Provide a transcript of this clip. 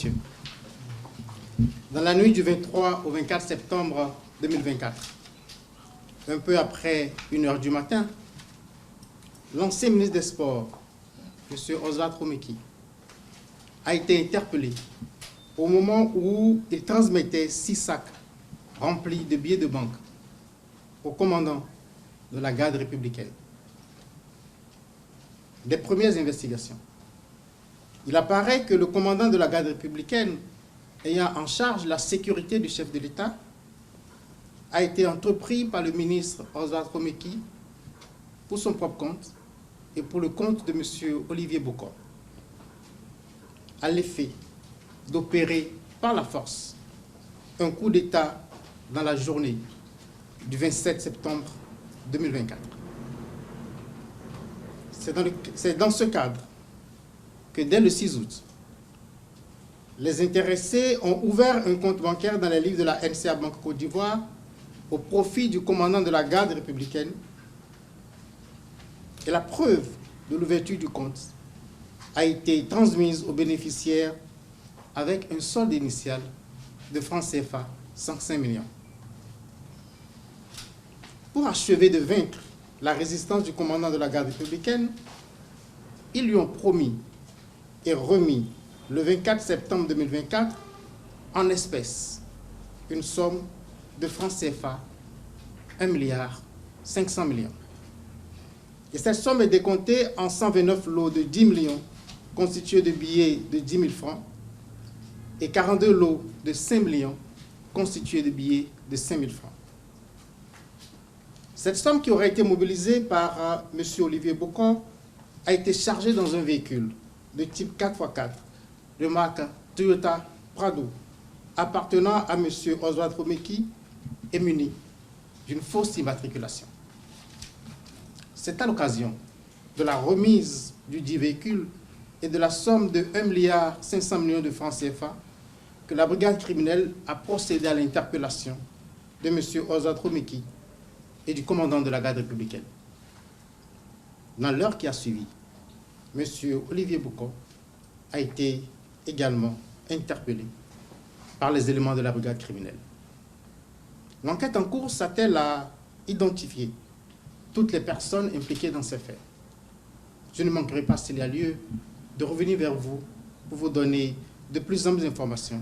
messieurs, dans la nuit du 23 au 24 septembre 2024, un peu après 1h du matin, l'ancien ministre des Sports, M. Oswald Romeki, a été interpellé au moment où il transmettait 6 sacs remplis de billets de banque au commandant de la garde républicaine. Des premières investigations. Il apparaît que le commandant de la garde républicaine, ayant en charge la sécurité du chef de l'État, a été entrepris par le ministre Oswald Romeki pour son propre compte et pour le compte de M. Olivier Bocor, à l'effet d'opérer par la force un coup d'État dans la journée du 27 septembre 2024. C'est dans ce cadre que dès le 6 août, les intéressés ont ouvert un compte bancaire dans les livres de la NCA Banque Côte d'Ivoire au profit du commandant de la garde républicaine. Et la preuve de l'ouverture du compte a été transmise aux bénéficiaires avec un solde initial de francs CFA 105 millions. Pour achever de vaincre la résistance du commandant de la garde républicaine, ils lui ont promis et remis le 24 septembre 2024 en espèces une somme de francs CFA 1,5 milliard. Et cette somme est décomptée en 129 lots de 10 millions constitués de billets de 10 000 francs et 42 lots de 5 millions constitués de billets de 5 000 francs. Cette somme qui aurait été mobilisée par M. Olivier Bocor a été chargée dans un véhicule de type 4x4 de marque Toyota Prado appartenant à M. Oswald Romeki et muni d'une fausse immatriculation. C'est à l'occasion de la remise du dit véhicule et de la somme de 1,5 milliard de francs CFA que la brigade criminelle a procédé à l'interpellation de M. Oswald Romeki et du commandant de la garde républicaine. Dans l'heure qui a suivi, M. Olivier Bocor a été également interpellé par les éléments de la brigade criminelle. L'enquête en cours s'attelle à identifier toutes les personnes impliquées dans ces faits. Je ne manquerai pas, s'il y a lieu, de revenir vers vous pour vous donner de plus amples informations